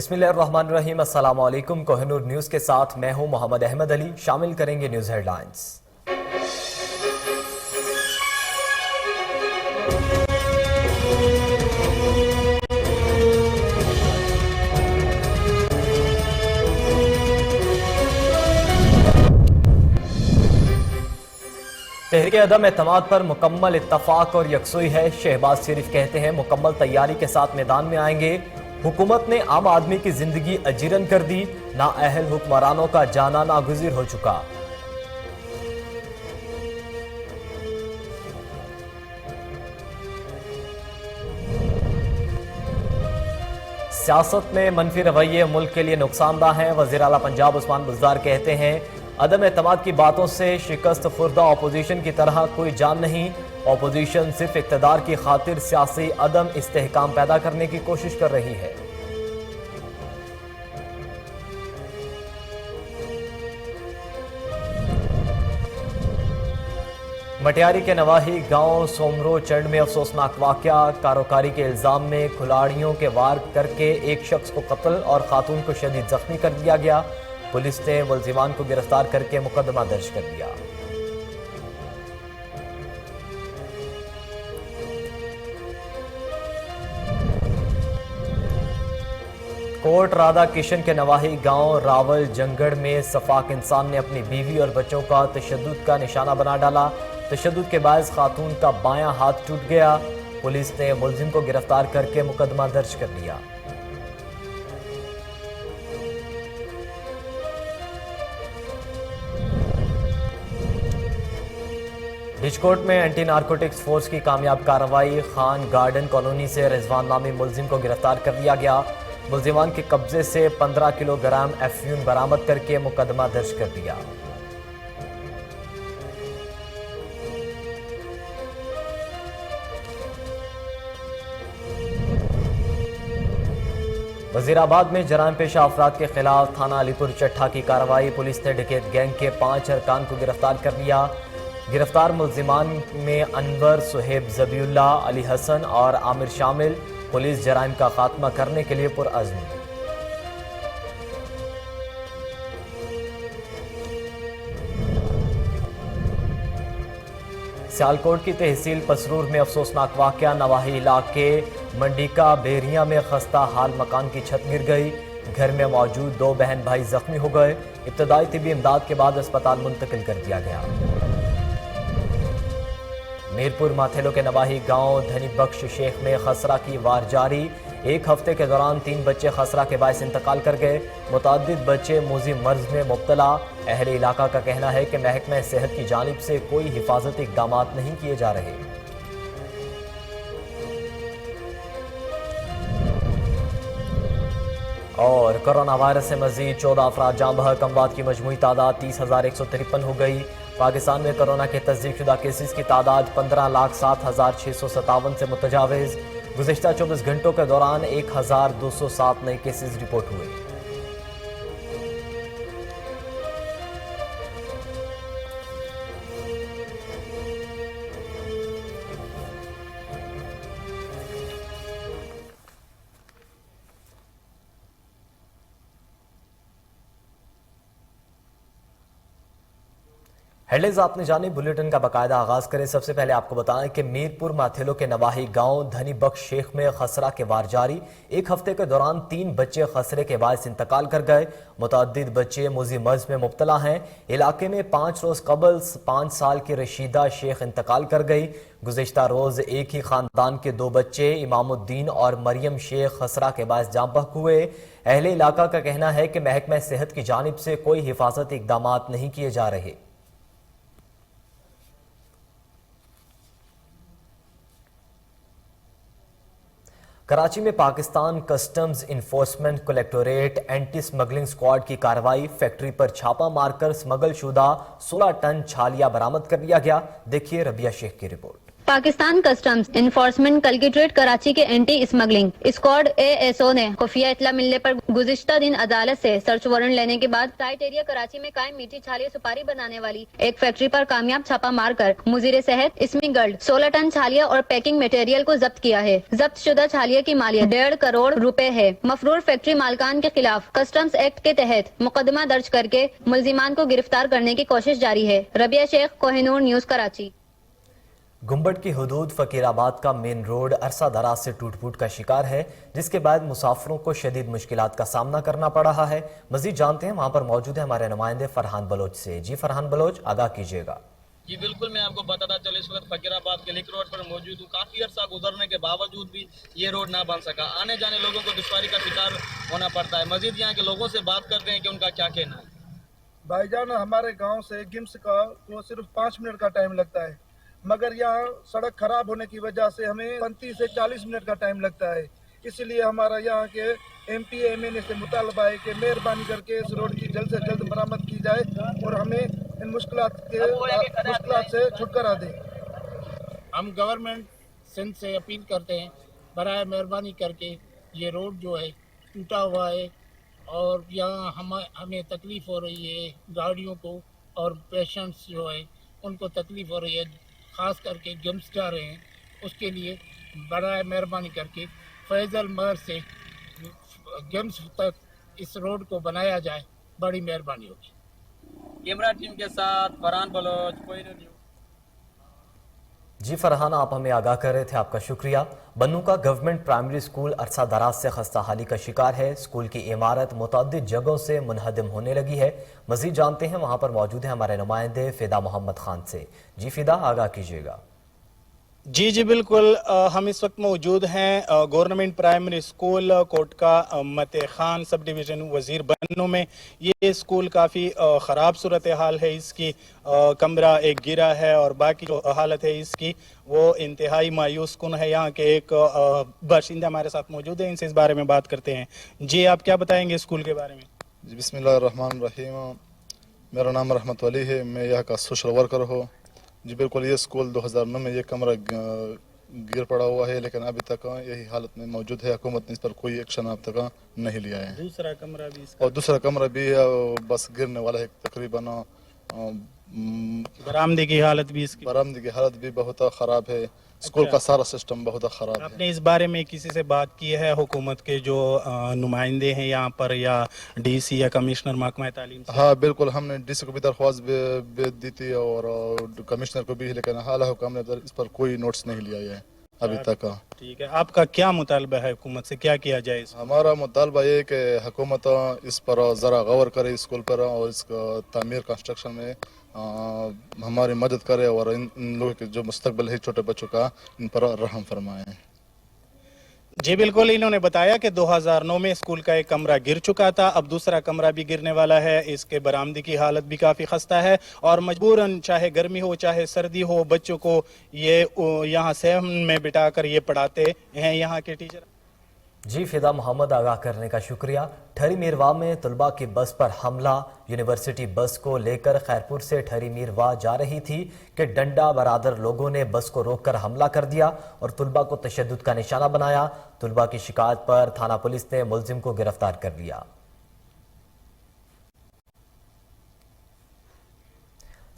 بسم اللہ الرحمن الرحیم۔ السلام علیکم۔ کوہ نور نیوز کے ساتھ میں ہوں محمد احمد علی۔ شامل کریں گے نیوز ہیڈ لائنز۔ تحریک عدم اعتماد پر مکمل اتفاق اور یکسوئی ہے۔ شہباز شریف کہتے ہیں مکمل تیاری کے ساتھ میدان میں آئیں گے۔ حکومت نے عام آدمی کی زندگی اجیرن کر دی، نااہل حکمرانوں کا جانا ناگزیر ہو چکا۔ سیاست میں منفی رویے ملک کے لیے نقصان دہ ہیں۔ وزیر اعلیٰ پنجاب عثمان بزدار کہتے ہیں عدم اعتماد کی باتوں سے شکست خوردہ اپوزیشن کی طرح کوئی جان نہیں۔ اپوزیشن صرف اقتدار کی خاطر سیاسی عدم استحکام پیدا کرنے کی کوشش کر رہی ہے۔ مٹیاری کے نواحی گاؤں سومرو چنڈ میں افسوسناک واقعہ۔ کاروکاری کے الزام میں کھلاڑیوں کے وار کر کے ایک شخص کو قتل اور خاتون کو شدید زخمی کر دیا گیا۔ پولیس نے ملزمان کو گرفتار کر کے مقدمہ درج کر دیا۔ کوٹ رادھا کشن کے نواحی گاؤں راول جنگڑ میں صفاق انسان نے اپنی بیوی اور بچوں کا تشدد کا نشانہ بنا ڈالا۔ تشدد کے باعث خاتون کا بایاں ہاتھ ٹوٹ گیا۔ پولیس نے ملزم کو گرفتار کر کے مقدمہ درج کر لیا۔ بجکوٹ میں اینٹی نارکوٹکس فورس کی کامیاب کارروائی۔ خان گارڈن کالونی سے رضوان نامی ملزم کو گرفتار کر لیا گیا۔ ملزمان کے قبضے سے 15 کلو گرام افیون برآمد کر کے مقدمہ درج کر دیا۔ وزیر آباد میں جرائم پیشہ افراد کے خلاف تھانہ علی پور چٹھا کی کارروائی۔ پولیس نے ڈکیت گینگ کے 5 ارکان کو گرفتار کر لیا۔ گرفتار ملزمان میں انور، صہیب، ذبی اللہ، علی حسن اور عامر شامل۔ پولیس جرائم کا خاتمہ کرنے کے لیے پرعزم۔ سیالکوٹ کی تحصیل پسرور میں افسوسناک واقعہ۔ نواحی علاقے منڈیکا بیریا میں خستہ حال مکان کی چھت گر گئی۔ گھر میں موجود 2 بہن بھائی زخمی ہو گئے۔ ابتدائی طبی امداد کے بعد اسپتال منتقل کر دیا گیا۔ میرپور ماتھیلو کے نواحی گاؤں دھنی بخش شیخ میں خسرہ کی وار جاری۔ ایک ہفتے کے دوران 3 بچے خسرہ کے باعث انتقال کر گئے۔ متعدد بچے موذی مرض میں مبتلا۔ اہل علاقہ کا کہنا ہے کہ محکمہ صحت کی جانب سے کوئی حفاظتی اقدامات نہیں کیے جا رہے۔ اور کرونا وائرس سے مزید 14 افراد جاں بحق۔ اموات کی مجموعی تعداد 30,153 ہو گئی۔ پاکستان میں کرونا کے تصدیق شدہ کیسز کی تعداد 15,07,657 سے متجاوز۔ گزشتہ 24 گھنٹوں کے دوران 1,207 نئے کیسز رپورٹ ہوئے۔ ہیڈلائنز آپ نے جانی، بلیٹن کا باقاعدہ آغاز کریں۔ سب سے پہلے آپ کو بتائیں کہ میرپور ماتھیلو کے نواحی گاؤں دھنی بخش شیخ میں خسرہ کے وار جاری۔ ایک ہفتے کے دوران 3 بچے خسرے کے باعث انتقال کر گئے۔ متعدد بچے موذی مرض میں مبتلا ہیں۔ علاقے میں 5 روز قبل 5 سال کی رشیدہ شیخ انتقال کر گئی۔ گزشتہ روز ایک ہی خاندان کے 2 بچے امام الدین اور مریم شیخ خسرہ کے باعث جاں بحق ہوئے۔ اہل علاقہ کا کہنا ہے کہ محکمہ صحت کی جانب سے کوئی حفاظتی اقدامات نہیں کیے جا رہے۔ کراچی میں Pakistan customs enforcement collectorate anti smuggling squad کی کارروائی۔ فیکٹری پر چھاپہ مار کر سمگل شدہ 16 ٹن چھالیہ برآمد کر لیا گیا۔ دیکھیے ربیہ شیخ کی report. Pakistan customs enforcement collectorate Karachi के एंटी स्मगलिंग स्क्वाड एएसओ ने खुफिया इत्तला मिलने पर गुज़िश्ता दिन अदालत से सर्च वारंट लेने के बाद साइट एरिया कराची में कायम मीठी छालिया सुपारी बनाने वाली एक फैक्ट्री पर कामयाब छापा मारकर मुजीर सेहत इसमी गर्ल्ड 16 टन छालिया और पैकिंग मटेरियल को जब्त किया है। जब्त शुदा छालिया की मालियत 1.5 करोड़ रुपए है। मफरूर फैक्ट्री मालकान के खिलाफ कस्टम्स एक्ट के तहत मुकदमा दर्ज करके मुलजिमान को गिरफ्तार करने की कोशिश जारी है। रबिया शेख, कोहिनूर न्यूज, कराची। गुम्बड की हुदूद फकीराबाद का मेन रोड अरसा दराज से टूट फूट का शिकार है, जिसके बाद मुसाफिरों को शदीद मुश्किलात का सामना करना पड़ रहा है। मजीद जानते हैं, वहां पर मौजूद है हमारे नुमाइंदे फरहान बलोच से। जी फरहान बलोच, आगाह कीजिएगा। जी बिल्कुल, मैं आपको बताता चलो, इस वक्त फकीराबाद के लिंक रोड पर मौजूद हूँ। काफ़ी अरसा गुजरने के बावजूद भी ये रोड ना बन सका। आने जाने लोगों को दुश्वारी का शिकार होना पड़ता है। मजीद यहाँ के लोगों से बात करते हैं कि उनका क्या कहना है। भाईजान, हमारे गांव से गिम्स का तो सिर्फ 5 मिनट का टाइम लगता है, मगर यहाँ सड़क खराब होने की वजह से हमें 35 से 40 मिनट का टाइम लगता है। इसलिए हमारा यहाँ के MP MNA से मुतालबा है कि मेहरबानी करके इस रोड की जल्द से जल्द मरम्मत की जाए और हमें इन मुश्किलात से छुटकारा दे। हम गवर्नमेंट सिंध से अपील करते हैं, बराए मेहरबानी करके ये रोड जो है टूटा हुआ है और यहाँ हमें तकलीफ़ हो रही है, गाड़ियों को और पेशेंट्स जो है उनको तकलीफ़ हो रही है, ख़ास करके गिम्स जा रहे हैं। उसके लिए बराए मेहरबानी करके फैज़ल मगर से गिम्स तक इस रोड को बनाया जाए, बड़ी मेहरबानी होगी। कैमरा टीम के साथ फरहान बलोच, कोहिनूर न्यूज़। जी फरहान, आप हमें आगाह कर रहे थे, आपका शुक्रिया। बन्नू का गवर्नमेंट प्राइमरी स्कूल अरसा दराज से खस्ता हाली का शिकार है। स्कूल की इमारत मुतअद्दिद जगहों से मुनहदम होने लगी है। मजीद जानते हैं, वहां पर मौजूद है हमारे नुमाइंदे फिदा मोहम्मद खान से। जी फिदा, आगाह कीजिएगा। जी बिल्कुल, हम इस वक्त मौजूद हैं गवर्नमेंट प्राइमरी स्कूल कोट का मते खान सब डिवीज़न वज़ीर बन्नू में। ये स्कूल काफ़ी ख़राब सूरत हाल है इसकी। कमरा एक गिरा है और बाकी जो हालत है इसकी वो इंतहाई मायूस कुन है। यहाँ के एक बाशिंदा हमारे साथ मौजूद हैं, इनसे इस बारे में बात करते हैं। जी, आप क्या बताएंगे स्कूल के बारे में? जी बिस्मिल्लाहिर्रहमानिर्रहीम, मेरा नाम रहमत वली है, मैं यहाँ का सोशल वर्कर हूँ। जी बिल्कुल, ये स्कूल 2009 में ये कमरा गिर पड़ा हुआ है, लेकिन अभी तक यही हालत में मौजूद है। हुकूमत ने इस पर कोई एक्शन अब तक नहीं लिया है। दूसरा कमरा भी इसका? और दूसरा कमरा भी बस गिरने वाला है तकरीबन। बरामदे की हालत भी इसकी? बरामदे की हालत भी बहुत ख़राब है। स्कूल का सारा सिस्टम बहुत ख़राब है। आपने इस बारे में किसी से बात की है, हुकूमत के जो नुमाइंदे हैं यहाँ पर, या DC या कमिश्नर महकमा तालीम से? हाँ बिल्कुल, हमने DC को भी दरख्वास्त भी दी थी और कमिश्नर को भी, लेकिन हाल हुकूमत ने इस पर कोई नोटिस नहीं लिया है अभी तक। ठीक है, आपका क्या मुतालबा है हुकूमत से, क्या किया जाए? हमारा मुतालबा ये है कि हुकूमत इस पर ज़रा गौर करे, स्कूल पर, और इसका तामीर कंस्ट्रक्शन में हमारी मदद करे और इन लोगों के जो मुस्तकबिल है छोटे बच्चों का, इन पर रहम फरमाए। जी बिल्कुल, इन्होंने बताया कि 2009 में स्कूल का एक कमरा गिर चुका था, अब दूसरा कमरा भी गिरने वाला है। इसके बरामदे की हालत भी काफ़ी खस्ता है और मजबूरन चाहे गर्मी हो चाहे सर्दी हो, बच्चों को ये यहाँ सहम में बिठाकर ये पढ़ाते हैं यहाँ के टीचर। जी फिदा मोहम्मद, आगाह करने का शुक्रिया। ठहरी मीरवा में तलबा की बस पर हमला। यूनिवर्सिटी बस को लेकर खैरपुर से ठहरी मीरवा जा रही थी कि डंडा बरादर लोगों ने बस को रोककर हमला कर दिया और तलबा को तशद्दुद का निशाना बनाया। तलबा की शिकायत पर थाना पुलिस ने मुलजिम को गिरफ्तार कर लिया।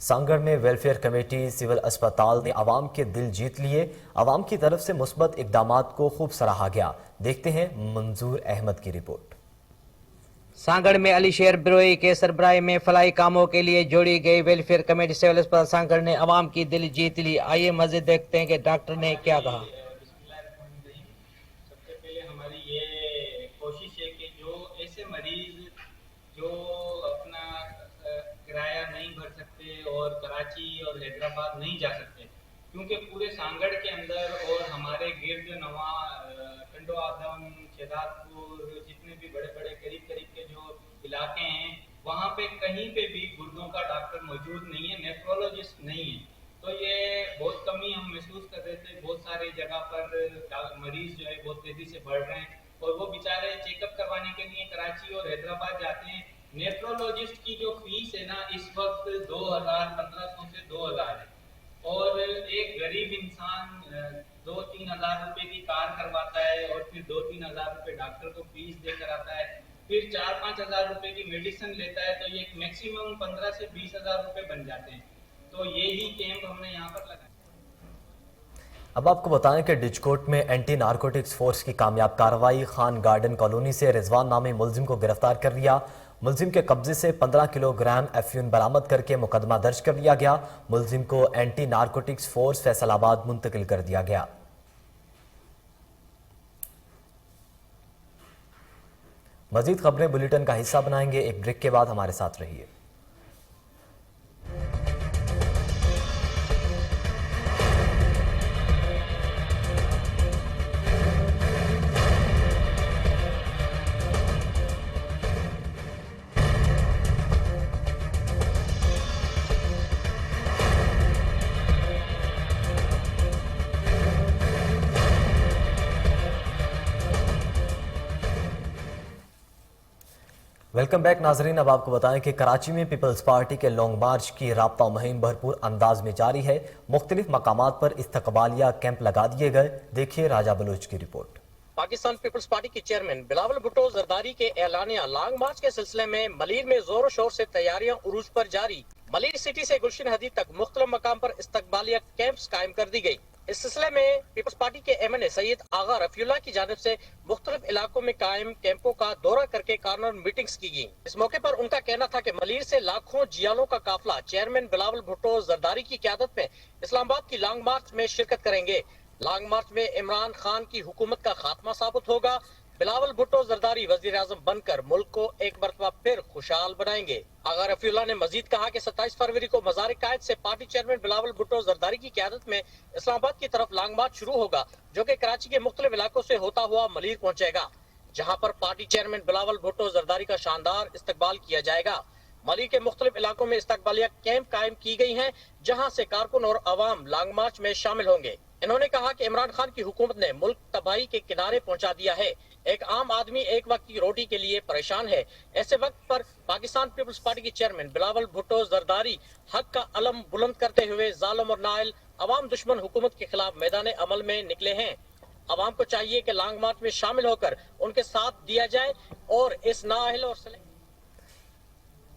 सांगड़ में वेलफेयर कमेटी सिविल अस्पताल ने आवाम के दिल जीत लिए। आवाम की तरफ से मुस्बत इकदामात को खूब सराहा गया। देखते हैं मंजूर अहमद की रिपोर्ट। सांगड़ में अली शेर बिरोई के सरबराही में फलाई कामों के लिए जोड़ी गई वेलफेयर कमेटी सिविल अस्पताल सांगड़ ने आवाम की दिल जीत ली। आइए मज़ीद देखते हैं कि डॉक्टर ने क्या कहा। सबसे पहले हमारी ये कोशिश है कि जो ऐसे मरीज जो अपना किराया नहीं भर सकते और कराची और हैदराबाद नहीं जा सकते, क्योंकि पूरे सांगड़ के अंदर और हमारे गिर्द नवा टंडो आदम शेदातपुर जितने भी बड़े बड़े करीब करीब के जो इलाके हैं, वहाँ पे कहीं पे भी गुर्दों का डॉक्टर मौजूद नहीं है, नेफ्रोलॉजिस्ट नहीं है। तो ये बहुत कमी हम महसूस कर रहे थे। बहुत सारे जगह पर मरीज जो है बहुत तेजी से बढ़ रहे हैं और वो बेचारे चेकअप करवाने के लिए कराची और हैदराबाद जाते हैं। नेफ्रोलॉजिस्ट की जो फीस है ना, इस वक्त 1500 से 2000 है। और एक गरीब इंसान 2-3 हज़ार रुपए की कार करवाता है और फिर 2-3 हज़ार रुपए डॉक्टर को फीस देकर आता है, फिर 4-5 हज़ार रुपए की मेडिसिन लेता है, तो ये मैक्सिमम 15 से 20 हज़ार रुपए बन जाते हैं। तो ये ही कैंप हमने यहाँ पर लगाया। अब आपको बताएं कि डिचकोट में एंटी नारकोटिक्स फोर्स की कामयाब कार्रवाई। खान गार्डन कॉलोनी से रिजवान नामी मुलजिम को गिरफ्तार कर लिया। मुलजिम के कब्जे से 15 किलोग्राम एफयून बरामद करके मुकदमा दर्ज कर लिया गया। मुलजिम को एंटी नारकोटिक्स फोर्स फैसलाबाद मुंतकिल कर दिया गया। मजीद खबरें बुलेटिन का हिस्सा बनाएंगे। एक ब्रेक के बाद हमारे साथ रहिए। वेलकम बैक नाजरीन। अब आपको बताएं कि कराची में पीपल्स पार्टी के लॉन्ग मार्च की राब्ता मुहिम भरपूर अंदाज में जारी है। मुख्तलिफ मकामात पर इस्तकबालिया कैंप लगा दिए गए। देखिए राजा बलूच की रिपोर्ट। पाकिस्तान पीपल्स पार्टी के चेयरमैन बिलावल भुट्टो जरदारी के ऐलानिया लॉन्ग मार्च के सिलसिले में मलीर में जोर शोर से तैयारियां उरूज पर जारी। मलीर सिटी से गुलशन हदीद तक मुख्तलिफ मकाम पर इस्तकबालिया कैंप्स कायम कर दी गई। इस सिलसिले में पीपल्स पार्टी के MNA सैयद आगा रफीउल्लाह की जानिब से मुख्तलिफ इलाकों में कायम कैंपों का दौरा करके कॉर्नर मीटिंग्स की गई। इस मौके पर उनका कहना था कि मलीर से लाखों जियालों का काफिला चेयरमैन बिलावल भुट्टो जरदारी की क़यादत में इस्लामाबाद की लॉन्ग मार्च में शिरकत करेंगे। लॉन्ग मार्च में इमरान खान की हुकूमत का खात्मा साबित होगा। बिलावल भुट्टो जरदारी वजीर आजम बनकर मुल्क को एक मरतबा फिर खुशहाल बनाएंगे। आगा रफीउल्लाह ने मजीद कहा कि 27 फरवरी को मज़ार कायद से पार्टी चेयरमैन बिलावल भुट्टो जरदारी की क़यादत में इस्लामाबाद की तरफ लॉन्ग मार्च शुरू होगा, जो कि कराची के मुख्तलिफ इलाकों से होता हुआ मलीर पहुंचेगा, जहां पर पार्टी चेयरमैन बिलावल भुट्टो जरदारी का शानदार इस्तकबाल किया जाएगा। मलीर के मुख्तलिफ इलाकों में इस्तकबालिया कैंप कायम की गई हैं, जहां से कारकुन और अवाम लॉन्ग मार्च में शामिल होंगे। इन्होंने कहा कि इमरान खान की हुकूमत ने मुल्क तबाही के किनारे पहुंचा दिया है। एक आम आदमी एक वक्त की रोटी के लिए परेशान है। ऐसे वक्त पर पाकिस्तान पीपल्स पार्टी के चेयरमैन बिलावल भुट्टो जरदारी हक का अलम बुलंद करते हुए जालिम और नाइल अवाम दुश्मन हुकूमत के खिलाफ मैदान अमल में निकले हैं। अवाम को चाहिए कि लॉन्ग मार्च में शामिल होकर उनके साथ दिया जाए और इस नाअहल और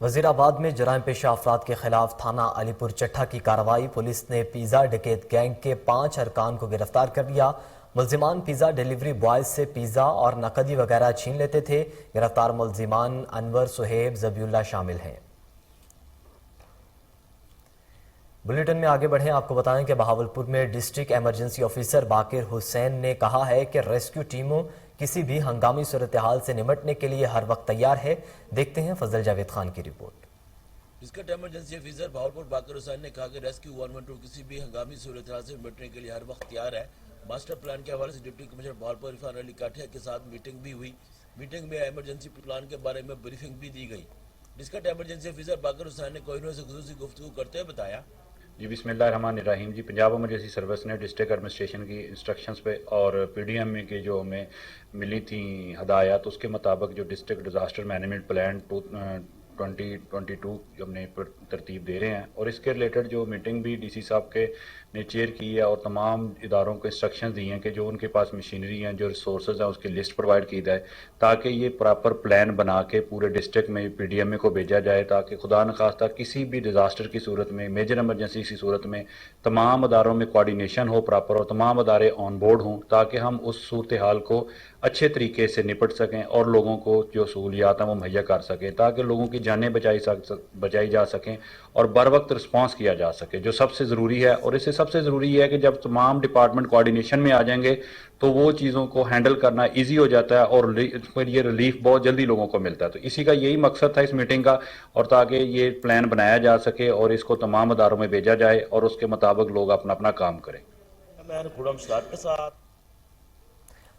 वजीराबाद में जराइम पेशा अफराद के खिलाफ थाना अलीपुर चट्टा की कार्रवाई। पुलिस ने पिज़्ज़ा डकैत गैंग के 5 अरकान को गिरफ्तार कर लिया। मुल्जिमान पिज़्ज़ा डिलीवरी बॉयज से पिज़्ज़ा और नकदी वगैरह छीन लेते थे। गिरफ्तार मुल्जिमान अनवर, सुहेब, जबीउल्लाह शामिल हैं। बुलेटिन में आगे बढ़ें। आपको बताएं कि बहावलपुर में डिस्ट्रिक्ट इमरजेंसी ऑफिसर बाकिर हुसैन ने कहा है कि रेस्क्यू टीमों किसी भी हंगामी सूरत हाल से निपटने के लिए हर वक्त तैयार है। देखते हैं फजल जावेद खान की report. District emergency officer Bahawalpur Baqir Hussain ने कहा कि रेस्क्यू 112 किसी भी हंगामी सूरत हाल से निपटने के लिए हर वक्त तैयार है। मास्टर प्लान के हवाले से डिप्टी कमिश्नर बहावलपुर इरफान अली काठिया के साथ मीटिंग भी हुई। मीटिंग में इमरजेंसी प्लान के बारे में ब्रीफिंग भी दी गई। डिस्ट्रिक्ट इमरजेंसी ऑफिसर बाकिर हुसैन ने कोहिनूर से खुसूसी गुफ्तगू करते हुए बताया, जी बिस्मिल्लाहिर्रहमानिर्रहीम। जी पंजाब इमरजेंसी सर्विस ने डिस्ट्रिक्ट एडमिनिस्ट्रेशन की इंस्ट्रक्शंस पे और PDM में के जो हमें मिली थी हदायत, उसके मुताबिक जो डिस्ट्रिक्ट डिज़ास्टर मैनेजमेंट प्लान 2022 हमने तरतीब दे रहे हैं और इसके रिलेटेड जो मीटिंग भी DC साहब के ने चेयर की है और तमाम इदारों को इंस्ट्रक्शन दी हैं कि जो उनके पास मशीनरी हैं, जो रिसोर्सेज हैं, उसकी लिस्ट प्रोवाइड की जाए ताकि ये प्रॉपर प्लान बना के पूरे डिस्ट्रिक्ट में PDM को भेजा जाए, ताकि खुदा न खास्ता किसी भी डिज़ास्टर की सूरत में, मेजर इमरजेंसी की सूरत में तमाम अदारों में कोऑर्डिनेशन हो प्रॉपर और तमाम अदारे ऑन बोर्ड हों, ताकि हम उस सूरत हाल को अच्छे तरीके से निपट सकें और लोगों को जो सहूलियात हैं वो मुहैया कर सकें, ताकि लोगों की जानें बचाई जा सकें और बर वक्त रिस्पॉन्स किया जा सके, जो सबसे ज़रूरी है। और इससे सबसे ज़रूरी है कि जब तमाम डिपार्टमेंट कोऑर्डिनेशन में आ जाएंगे तो वो चीज़ों को हैंडल करना इजी हो जाता है और फिर ये रिलीफ बहुत जल्दी लोगों को मिलता है। तो इसी का यही मकसद था इस मीटिंग का, और ताकि ये प्लान बनाया जा सके और इसको तमाम अदारों में भेजा जाए और उसके मुताबिक लोग अपना अपना काम करें।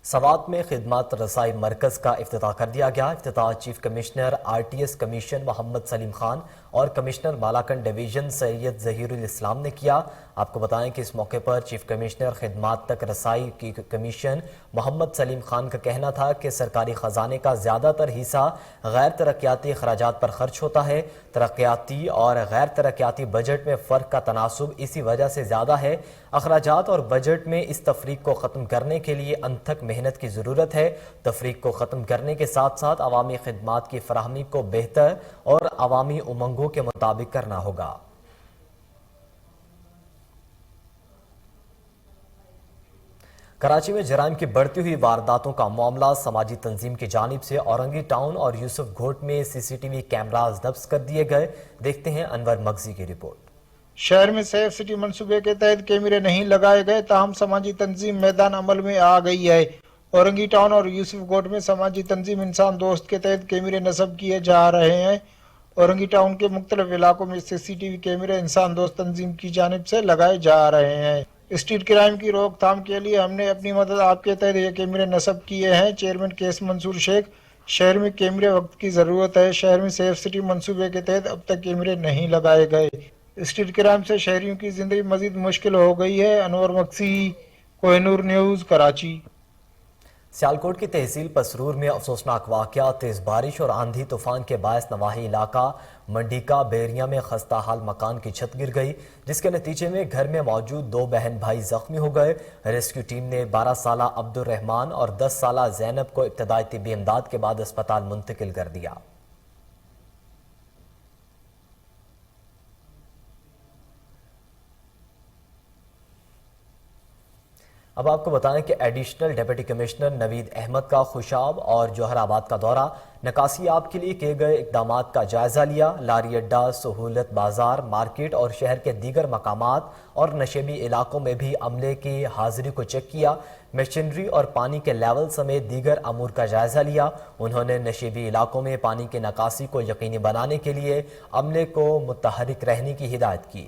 سوات میں خدمات رسائی مرکز کا افتتاح کر دیا گیا۔ افتتاح چیف کمشنر RTS کمیشن محمد سلیم خان اور کمشنر مالاکنڈ ڈویژن سید ظہیر الاسلام نے کیا۔ آپ کو بتائیں کہ اس موقع پر چیف کمشنر خدمات تک رسائی کی کمیشن محمد سلیم خان کا کہنا تھا کہ سرکاری خزانے کا زیادہ تر حصہ غیر ترقیاتی اخراجات پر خرچ ہوتا ہے۔ ترقیاتی اور غیر ترقیاتی بجٹ میں فرق کا تناسب اسی وجہ سے زیادہ ہے۔ اخراجات اور بجٹ میں اس تفریق کو ختم کرنے کے لیے انتھک محنت کی ضرورت ہے۔ تفریق کو ختم کرنے کے ساتھ ساتھ عوامی خدمات کی فراہمی کو بہتر اور عوامی امنگوں کے مطابق کرنا ہوگا۔ کراچی میں جرائم کی بڑھتی ہوئی وارداتوں کا معاملہ سماجی تنظیم کی جانب سے اورنگی ٹاؤن اور یوسف گھوٹ میں CCTV کیمراز نصب کر دیے گئے۔ دیکھتے ہیں انور مغزی کی رپورٹ۔ شہر میں سیف سٹی منصوبے کے تحت کیمرے نہیں لگائے گئے، تاہم سماجی تنظیم میدان عمل میں آ گئی ہے۔ اورنگی ٹاؤن اور یوسف گھوٹ میں سماجی تنظیم انسان دوست کے تحت کیمرے نصب کیے جا رہے ہیں۔ اورنگی ٹاؤن کے مختلف علاقوں میں CCTV کیمرے انسان دوست تنظیم کی جانب سے لگائے جا رہے ہیں۔ اسٹریٹ کرائم کی روک تھام کے لیے ہم نے اپنی مدد آپ کے تحت یہ کیمرے نصب کیے ہیں۔ چیئرمین کیس منصور شیخ: شہر میں کیمرے وقت کی ضرورت ہے۔ شہر میں سیف سٹی منصوبے کے تحت اب تک کیمرے نہیں لگائے گئے۔ اسٹریٹ کرائم سے شہریوں کی زندگی مزید مشکل ہو گئی ہے۔ انور مکسی، کوہ نور نیوز، کراچی۔ سیالکوٹ کی تحصیل پسرور میں افسوسناک واقعہ، تیز بارش اور آندھی طوفان کے باعث نواحی علاقہ منڈی کا بیریا میں خستہ حال مکان کی چھت گر گئی، جس کے نتیجے میں گھر میں موجود 2 بہن بھائی زخمی ہو گئے۔ ریسکیو ٹیم نے 12 سالہ عبد الرحمان اور 10 سالہ زینب کو ابتدائی طبی امداد کے بعد اسپتال منتقل کر دیا۔ اب آپ کو بتائیں کہ ایڈیشنل ڈیپٹی کمشنر نوید احمد کا خوشاب اور جوہر آباد کا دورہ، نکاسی آب کے لیے کیے گئے اقدامات کا جائزہ لیا۔ لاری اڈا، سہولت بازار، مارکیٹ اور شہر کے دیگر مقامات اور نشیبی علاقوں میں بھی عملے کی حاضری کو چیک کیا۔ مشینری اور پانی کے لیول سمیت دیگر امور کا جائزہ لیا۔ انہوں نے نشیبی علاقوں میں پانی کی نکاسی کو یقینی بنانے کے لیے عملے کو متحرک رہنے کی ہدایت کی۔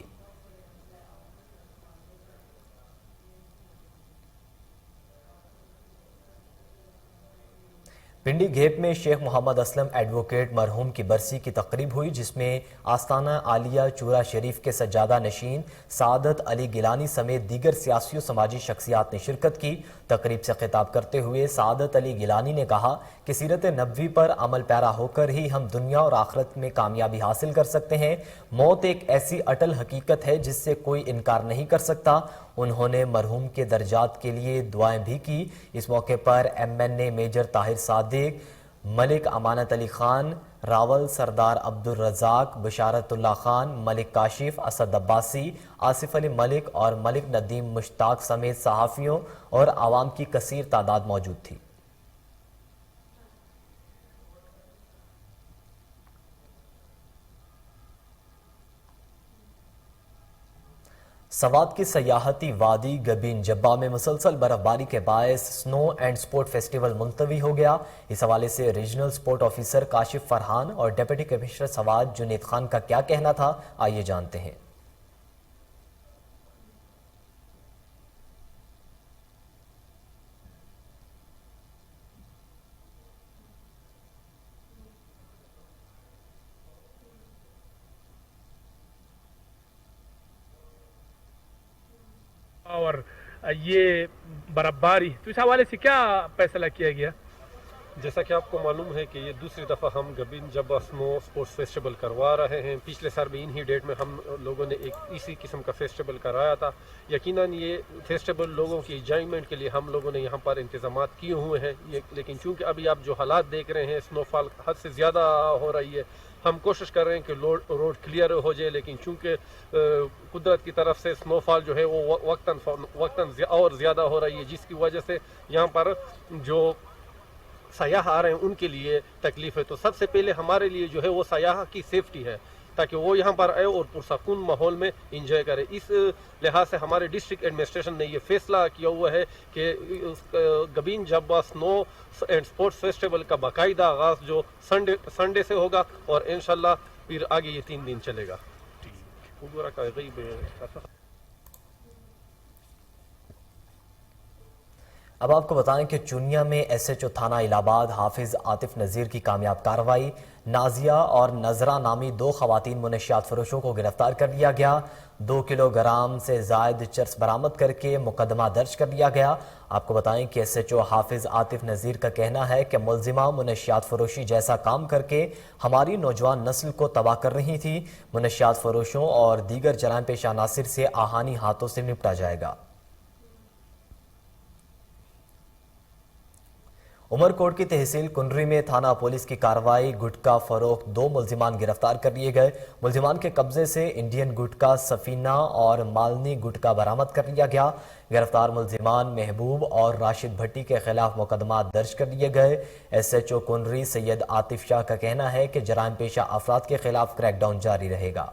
پنڈی گھیپ میں شیخ محمد اسلم ایڈوکیٹ مرحوم کی برسی کی تقریب ہوئی، جس میں آستانہ عالیہ چورا شریف کے سجادہ نشین سعادت علی گیلانی سمیت دیگر سیاسی و سماجی شخصیات نے شرکت کی۔ تقریب سے خطاب کرتے ہوئے سعادت علی گیلانی نے کہا کہ سیرت نبوی پر عمل پیرا ہو کر ہی ہم دنیا اور آخرت میں کامیابی حاصل کر سکتے ہیں۔ موت ایک ایسی اٹل حقیقت ہے جس سے کوئی انکار نہیں کر سکتا۔ انہوں نے مرحوم کے درجات کے لیے دعائیں بھی کی۔ اس موقع پر MNA میجر طاہر صادق، ملک امانت علی خان راول، سردار عبد الرزاق، بشارت اللہ خان، ملک کاشف، اسد عباسی، آصف علی ملک اور ملک ندیم مشتاق سمیت صحافیوں اور عوام کی کثیر تعداد موجود تھی۔ سوات کی سیاحتی وادی گبین جبہ میں مسلسل برف باری کے باعث سنو اینڈ سپورٹ فیسٹیول ملتوی ہو گیا۔ اس حوالے سے regional support officer Kashif Farhan اور ڈپٹی کمشنر سوات جنید خان کا کیا کہنا تھا، آئیے جانتے ہیں۔ اور یہ برفباری، تو اس حوالے سے کیا فیصلہ کیا گیا؟ جیسا کہ آپ کو معلوم ہے کہ یہ دوسری دفعہ ہم گبین جبہ سنو سپورٹس فیسٹیول کروا رہے ہیں۔ پچھلے سال بھی انہی ڈیٹ میں ہم لوگوں نے ایک اسی قسم کا فیسٹیول کرایا تھا۔ یقیناً یہ فیسٹیول لوگوں کی انجوائمنٹ کے لیے ہم لوگوں نے یہاں پر انتظامات کیے ہوئے ہیں، لیکن چونکہ ابھی آپ جو حالات دیکھ رہے ہیں، سنو فال حد سے زیادہ ہو رہی ہے، ہم کوشش کر رہے ہیں کہ روڈ کلیئر ہو جائے، لیکن چونکہ قدرت کی طرف سے سنو فال جو ہے وہ وقتاً اور زیادہ ہو رہی ہے، جس کی وجہ سے یہاں پر جو سیاح آ رہے ہیں ان کے لیے تکلیف ہے۔ تو سب سے پہلے ہمارے لیے جو ہے وہ سیاح کی سیفٹی ہے، تاکہ وہ یہاں پر آئے اور پرسکون ماحول میں انجوائے کرے۔ اس لحاظ سے ہمارے ڈسٹرکٹ ایڈمنسٹریشن نے یہ فیصلہ کیا ہوا ہے کہ گبین جبہ سنو اینڈ سپورٹس فیسٹیول کا باقاعدہ آغاز جو سنڈے سے ہوگا اور انشاءاللہ پھر آگے یہ 3 دن چلے گا۔ اب آپ کو بتائیں کہ چونیا میں ایس ایچ او تھانہ الہ آباد حافظ عاطف نذیر کی کامیاب کارروائی، نازیہ اور نذرہ نامی 2 خواتین منشیات فروشوں کو گرفتار کر لیا گیا۔ 2 کلو گرام سے زائد چرس برآمد کر کے مقدمہ درج کر لیا گیا۔ آپ کو بتائیں کہ ایس ایچ او حافظ عاطف نذیر کا کہنا ہے کہ ملزمہ منشیات فروشی جیسا کام کر کے ہماری نوجوان نسل کو تباہ کر رہی تھی۔ منشیات فروشوں اور دیگر جرائم پیشہ عناصر سے آہانی ہاتھوں سے نپٹا جائے گا۔ عمر کوٹ کی تحصیل کنری میں تھانہ پولیس کی کارروائی، گٹکا فروخت 2 ملزمان گرفتار کر لیے گئے۔ ملزمان کے قبضے سے انڈین گٹکا سفینہ اور مالنی گٹکا برآمد کر لیا گیا۔ گرفتار ملزمان محبوب اور راشد بھٹی کے خلاف مقدمات درج کر لیے گئے۔ ایس ایچ او کنری سید عاطف شاہ کا کہنا ہے کہ جرائم پیشہ افراد کے خلاف کریک ڈاؤن جاری رہے گا۔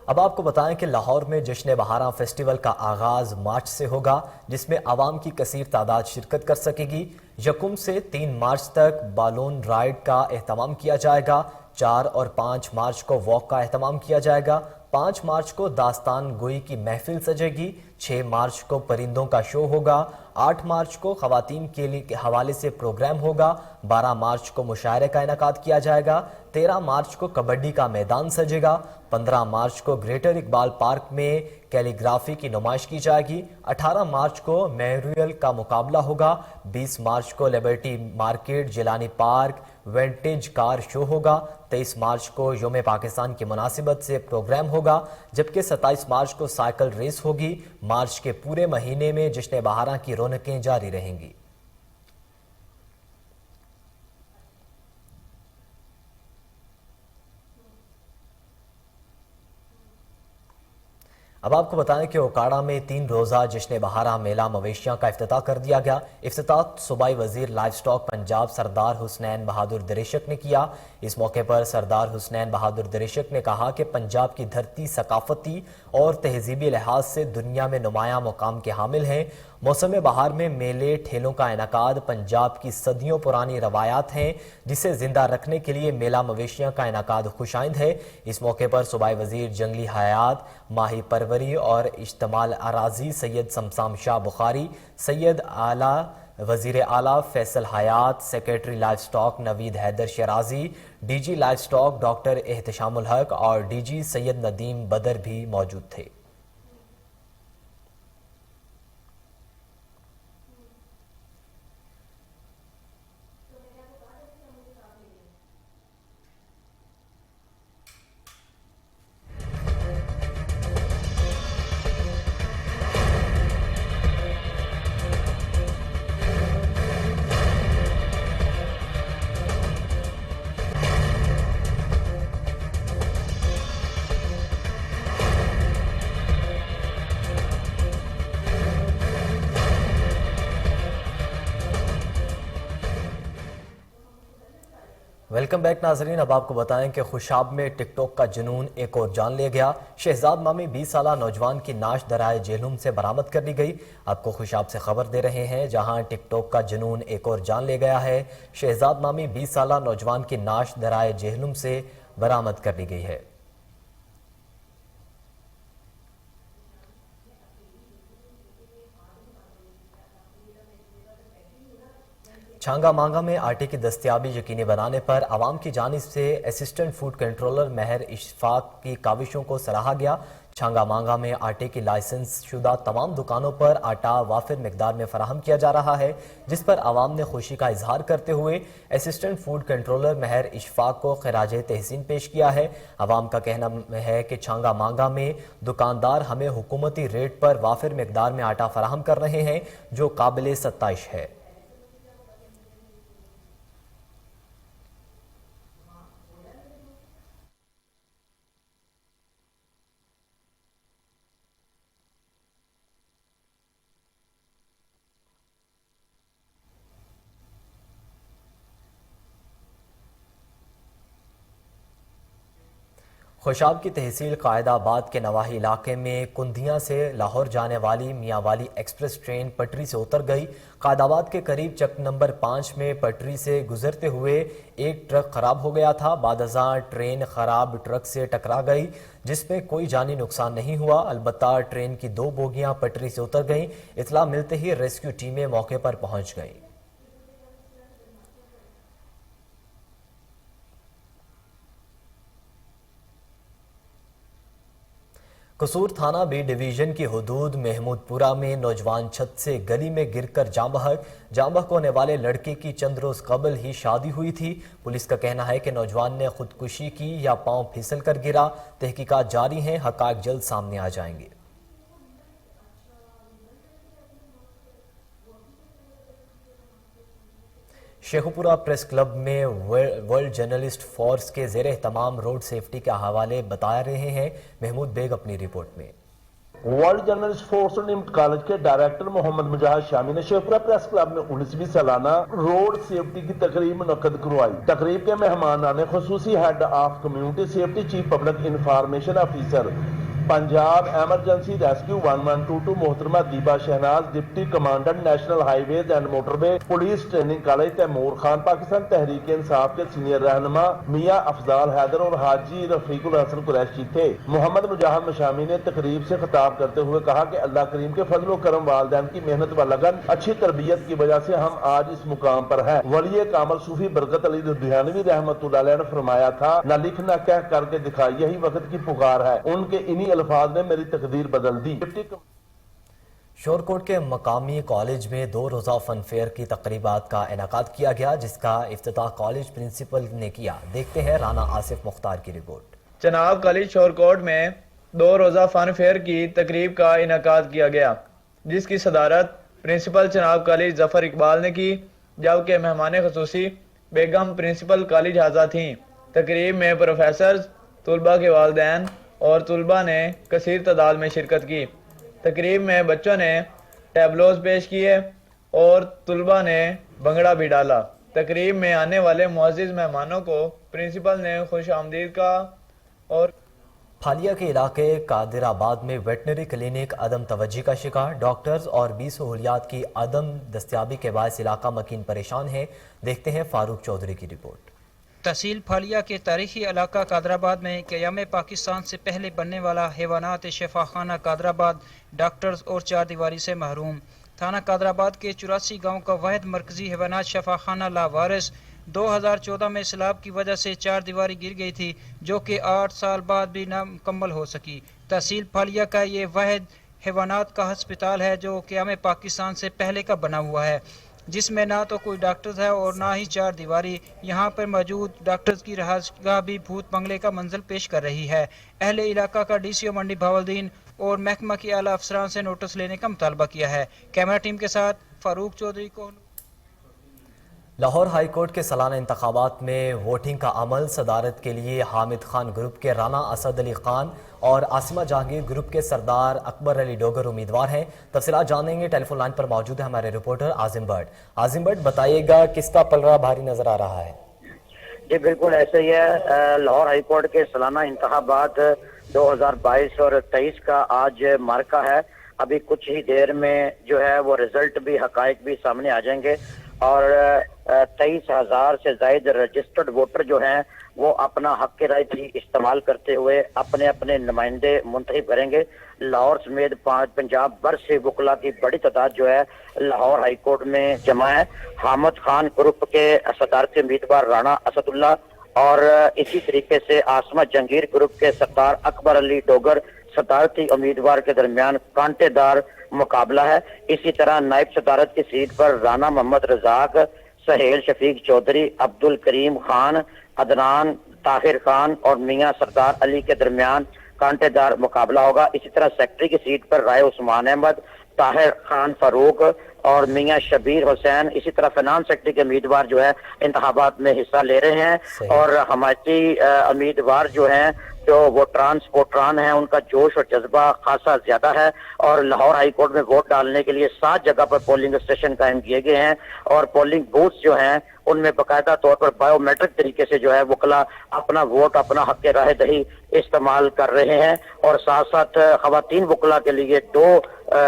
اب آپ کو بتائیں کہ لاہور میں جشن بہاراں فیسٹیول کا آغاز مارچ سے ہوگا، جس میں عوام کی کثیر تعداد شرکت کر سکے گی۔ 1 سے 3 مارچ تک بالون رائیڈ کا اہتمام کیا جائے گا۔ 4 اور 5 مارچ کو واک کا اہتمام کیا جائے گا۔ 5 مارچ کو داستان گوئی کی محفل سجے گی۔ 6 مارچ کو پرندوں کا شو ہوگا۔ 8 مارچ کو خواتین کے حوالے سے پروگرام ہوگا۔ 12 مارچ کو مشاعرے کا انعقاد کیا جائے گا۔ 13 مارچ کو کبڈی کا میدان سجے گا۔ 15 مارچ کو گریٹر اقبال پارک میں کیلی گرافی کی نمائش کی جائے گی۔ 18 مارچ کو میموریل کا مقابلہ ہوگا۔ 20 مارچ کو Liberty Market Jilani park vintage car show ہوگا۔ 23 مارچ کو یوم پاکستان کی مناسبت سے پروگرام ہوگا، جبکہ 27 مارچ کو سائیکل ریس ہوگی۔ مارچ کے پورے مہینے میں جشن بہاراں کی رونقیں جاری رہیں گی۔ اب آپ کو بتائیں کہ اوکاڑا میں 3 روزہ جشن بہاراں میلہ مویشیاں کا افتتاح کر دیا گیا۔ افتتاح صوبائی وزیر لائف سٹاک پنجاب سردار حسنین بہادر دریشک نے کیا۔ اس موقع پر سردار حسنین بہادر دریشک نے کہا کہ پنجاب کی دھرتی ثقافتی اور تہذیبی لحاظ سے دنیا میں نمایاں مقام کے حامل ہیں۔ موسم بہار میں میلے ٹھیلوں کا انعقاد پنجاب کی صدیوں پرانی روایات ہیں، جسے زندہ رکھنے کے لیے میلہ مویشیاں کا انعقاد خوشائند ہے۔ اس موقع پر صوبائی وزیر جنگلی حیات، ماہی پروری اور اشتمال اراضی سید سمسام شاہ بخاری، سید اعلیٰ وزیر اعلیٰ Faisal Hayat, secretary livestock Naveed Haider Shirazi, D G livestock doctor Ehtisham ul Haq اور ڈی جی سید ندیم بدر بھی موجود تھے۔ ویلکم بیک ناظرین، اب آپ کو بتائیں کہ خوشاب میں ٹک ٹاک کا جنون ایک اور جان لے گیا۔ شہزاد نامی 20 سالہ نوجوان کی نعش درائے جہلم سے برآمد کر لی گئی۔ آپ کو خوشاب سے خبر دے رہے ہیں، جہاں ٹک ٹاک کا جنون ایک اور جان لے گیا ہے۔ شہزاد نامی 20 سالہ نوجوان کی نعش درائے جہلم سے برآمد کر لی گئی ہے۔ چھانگا مانگا میں آٹے کی دستیابی یقینی بنانے پر عوام کی جانب سے اسسٹنٹ فوڈ کنٹرولر مہر اشفاق کی کاوشوں کو سراہا گیا۔ چھانگا مانگا میں آٹے کی لائسنس شدہ تمام دکانوں پر آٹا وافر مقدار میں فراہم کیا جا رہا ہے، جس پر عوام نے خوشی کا اظہار کرتے ہوئے اسسٹنٹ فوڈ کنٹرولر مہر اشفاق کو خراج تحسین پیش کیا ہے۔ عوام کا کہنا ہے کہ چھانگا مانگا میں دکاندار ہمیں حکومتی ریٹ پر وافر مقدار میں آٹا فراہم کر رہے ہیں، جو قابل ستائش ہے۔ خوشاب کی تحصیل قائد آباد کے نواحی علاقے میں کندھیاں سے لاہور جانے والی میاں والی ایکسپریس ٹرین پٹری سے اتر گئی۔ قائد آباد کے قریب چک نمبر 5 میں پٹری سے گزرتے ہوئے ایک ٹرک خراب ہو گیا تھا۔ بعد ازاں ٹرین خراب ٹرک سے ٹکرا گئی جس میں کوئی جانی نقصان نہیں ہوا، البتہ ٹرین کی 2 بوگیاں پٹری سے اتر گئیں۔ اطلاع ملتے ہی ریسکیو ٹیمیں موقع پر پہنچ گئیں۔ قصور تھانہ بی ڈویژن کی حدود محمود پورہ میں نوجوان چھت سے گلی میں گر کر جاں بحق ہونے والے لڑکے کی چند روز قبل ہی شادی ہوئی تھی۔ پولیس کا کہنا ہے کہ نوجوان نے خودکشی کی یا پاؤں پھسل کر گرا۔ تحقیقات جاری ہیں، حقائق جلد سامنے آ جائیں گے۔ شیخوپورہ پریس کلب میں ورلڈ جرنلسٹ فورس کے زیر اہتمام روڈ سیفٹی کے حوالے بتا رہے ہیں محمود بیگ اپنی رپورٹ میں۔ ورلڈ جرنلسٹ فورس نیمٹ کالج کے ڈائریکٹر محمد مجاہد شامی نے شیخوپورہ پریس کلب میں 19ویں سالانہ روڈ سیفٹی کی تقریب منعقد کروائی۔ تقریب کے مہمانان خصوصی head of community safety chief public information officer Punjab emergency rescue 1122 محترمہ Deeba Shahnaz, deputy commandant national highways and motorway police training college Taimur Khan, Pakistan Tehreek Insaf کے سینئر رہنما میاں افضال حیدر اور حاجی رفیق الحسن قریشی تھے۔ محمد مجاہد مشامی نے تقریب سے خطاب کرتے ہوئے کہا کہ اللہ کریم کے فضل و کرم، والدین کی محنت و لگن، اچھی تربیت کی وجہ سے ہم آج اس مقام پر ہیں۔ ولی کامل صوفی برکت علی لدھیانوی رحمۃ اللہ علیہ نے فرمایا تھا، نہ لکھ نہ کہہ کر کے دکھائی، یہی وقت کی پکار ہے۔ ان کے انہی الفاظ نے میری تقدیر بدل دی۔ شورکوٹ کے مقامی کالج میں 2 روزہ فن فیئر کی تقریبات کا انعقاد کیا گیا، جس کا افتتاح کالج پرنسپل نے کیا۔ دیکھتے ہیں رانا آصف مختار کی رپورٹ۔ جناب کالج شورکوٹ میں 2 روزہ فن فیئر کی تقریب کا انعقاد کیا گیا، جس کی صدارت پرنسپل جناب کالج ظفر اقبال نے کی، جبکہ مہمان خصوصی بیگم پرنسپل کالج حاضر تھیں۔ تقریب میں پروفیسرز، طلباء کے والدین اور طلباء نے کثیر تعداد میں شرکت کی۔ تقریب میں بچوں نے ٹیبلوز پیش کیے اور طلباء نے بھنگڑا بھی ڈالا۔ تقریب میں آنے والے معزز مہمانوں کو پرنسپل نے خوش آمدید کہا اور پھالیا کے علاقے قادر آباد میں ویٹنری کلینک عدم توجہی کا شکار، ڈاکٹرز اور بھی سہولیات کی عدم دستیابی کے باعث علاقہ مکین پریشان ہے۔ دیکھتے ہیں فاروق چودھری کی رپورٹ۔ تحصیل پھالیا کے تاریخی علاقہ قادر آباد میں قیام پاکستان سے پہلے بننے والا حیوانات شفا خانہ قادر آباد ڈاکٹرز اور 4 دیواری سے محروم۔ تھانہ قادر آباد کے 84 گاؤں کا واحد مرکزی حیوانات شفا خانہ لاوارث 2014 میں سیلاب کی وجہ سے 4 دیواری گر گئی تھی، جو کہ 8 سال بعد بھی نہ مکمل ہو سکی۔ تحصیل پھالیا کا یہ واحد حیوانات کا ہسپتال ہے جو قیام پاکستان سے پہلے کا بنا ہوا ہے، جس میں نہ تو کوئی ڈاکٹرز ہے اور نہ ہی 4 دیواری۔ یہاں پر موجود ڈاکٹرز کی رہائش گاہ بھی بھوت بنگلے کا منزل پیش کر رہی ہے۔ اہل علاقہ کا ڈی سی او منڈی بہاولدین اور محکمہ کے اعلیٰ افسران سے نوٹس لینے کا مطالبہ کیا ہے۔ کیمرہ ٹیم کے ساتھ فاروق چودھری کو۔ لاہور ہائی کورٹ کے سالانہ انتخابات میں ووٹنگ کا عمل صدارت کے لیے حامد خان گروپ کے رانا اسد علی خان اور عاصمہ جہانگیر گروپ کے سردار اکبر علی ڈوگر امیدوار ہیں۔ تفصیلات جانیں گے، ٹیلی فون لائن پر موجود ہے ہمارے reporter Azam but. Azam but, بتائیے گا کس کا پلڑا بھاری نظر آ رہا ہے؟ جی بالکل ایسے ہی ہے۔ لاہور ہائی کورٹ کے سالانہ انتخابات 2022 اور 23 کا آج مارکہ ہے۔ ابھی کچھ ہی دیر میں جو ہے وہ رزلٹ بھی، حقائق بھی سامنے آ جائیں گے اور 23,000 سے زائد رجسٹرڈ ووٹر جو ہیں وہ اپنا حق رائے بھی استعمال کرتے ہوئے اپنے اپنے نمائندے منتخب کریں گے۔ لاہور سمیت پنجاب بھر سے وکلاء کی بڑی تعداد جو ہے لاہور ہائی کورٹ میں جمع ہے۔ حامد خان گروپ کے صدارتی امیدوار رانا اسد اللہ اور اسی طریقے سے عاصمہ جہانگیر گروپ کے سردار اکبر علی ڈوگر صدارتی امیدوار کے درمیان کانٹے دار مقابلہ ہے۔ اسی طرح نائب صدارت کی سیٹ پر رانا محمد رزاق، سہیل شفیق چودھری، عبد الکریم خان، عدنان طاہر خان اور میاں سردار علی کے درمیان کانٹے دار مقابلہ ہوگا۔ اسی طرح سیکٹری کی سیٹ پر رائے عثمان احمد، طاہر خان فاروق اور میاں شبیر حسین، اسی طرح فائنانس سیکٹری کے امیدوار جو ہے انتخابات میں حصہ لے رہے ہیں اور حمایتی امیدوار جو ہیں जो वोटरान स्पोर्टरान हैं उनका जोश और जज्बा खासा ज्यादा है और लाहौर हाई कोर्ट में वोट डालने के लिए 7 जगह पर पोलिंग स्टेशन कायम किए गए हैं और पोलिंग बूथ जो हैं उनमें बाकायदा तौर पर बायोमेट्रिक तरीके से जो है वकला अपना वोट, अपना हक राय दही इस्तेमाल कर रहे हैं और साथ साथ खवातीन वकला के लिए 2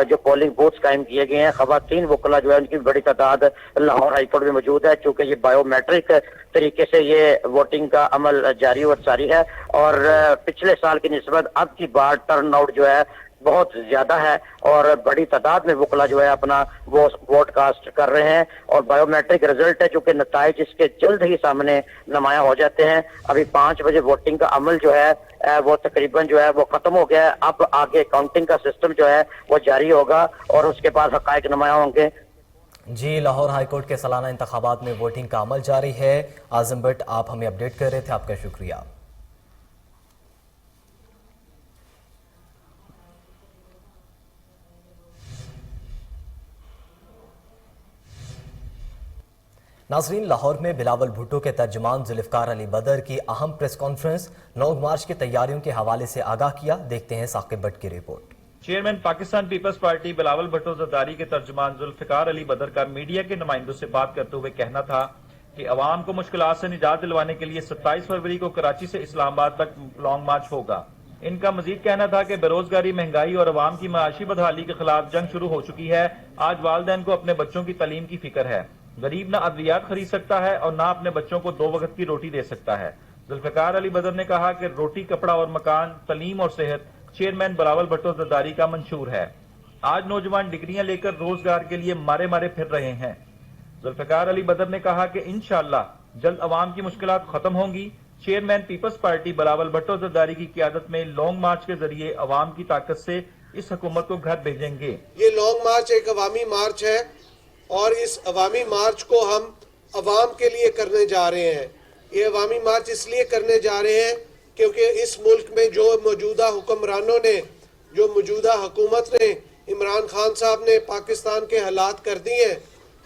जो पोलिंग बूथ कायम किए गए हैं। खवातीन वकला जो है उनकी बड़ी तादाद लाहौर हाई कोर्ट में मौजूद है, चूंकि ये बायोमेट्रिक तरीके से ये वोटिंग का अमल जारी और सारी है और पिछले साल की निस्बत अब की बार टर्न आउट जो है बहुत ज्यादा है और बड़ी तादाद में वकला जो है अपना वो वोट कास्ट कर रहे हैं और बायोमेट्रिक रिजल्ट है जो कि नताइज इसके जल्द ही सामने नुमाया हो जाते हैं। अभी 5 बजे वोटिंग का अमल जो है वो तकरीबन जो है वो खत्म हो गया है। अब आगे काउंटिंग का सिस्टम जो है वो जारी होगा और उसके बाद हकायक नुमाया होंगे। जी, लाहौर हाई कोर्ट के सालाना इंतखाबात में वोटिंग का अमल जारी है। आजम भट्ट, आप हमें अपडेट कर रहे थे, आपका शुक्रिया। नाजरीन, लाहौर में बिलावल भुट्टो के तर्जुमान जुल्फकार अली बदर की अहम प्रेस कॉन्फ्रेंस लॉन्ग मार्च की तैयारियों के हवाले से आगाह किया। देखते हैं साकिब भट्ट की रिपोर्ट। चेयरमैन पाकिस्तान पीपल्स पार्टी बिलावल भुट्टो जरदारी के तर्जुमान जुल्फकार अली बदर का मीडिया के नुमाइंदों से बात करते हुए कहना था कि अवाम को मुश्किलात से निजात दिलवाने के लिए 27 फरवरी को कराची से इस्लामाबाद तक लॉन्ग मार्च होगा। इनका मजीद कहना था कि बेरोजगारी, महंगाई और अवाम की माशी बदहाली के खिलाफ जंग शुरू हो चुकी है। आज वालिदैन को अपने बच्चों की तालीम की फिक्र है। गरीब ना अद्वियात खरीद सकता है और ना अपने बच्चों को 2 वक्त की रोटी दे सकता है। जुल्फकार अली बदर ने कहा कि रोटी, कपड़ा और मकान, तालीम और सेहत चेयरमैन बिलावल भुट्टो जरदारी का मंशूर है। आज नौजवान डिग्रियां लेकर रोजगार के लिए मारे मारे फिर रहे हैं। जुल्फकार अली बदर ने कहा कि इंशाअल्लाह जल्द अवाम की मुश्किलात खत्म होंगी। चेयरमैन पीपल्स पार्टी बिलावल भुट्टो जरदारी की क़यादत में लॉन्ग मार्च के जरिए अवाम की ताकत से इस हुकूमत को घर भेजेंगे। ये लॉन्ग मार्च एक अवामी मार्च है और इस अवामी मार्च को हम अवाम के लिए करने जा रहे हैं। ये अवामी मार्च इसलिए करने जा रहे हैं क्योंकि इस मुल्क में जो मौजूदा हुक्मरानों ने, जो मौजूदा हुकूमत ने, इमरान खान साहब ने पाकिस्तान के हालात कर दिए हैं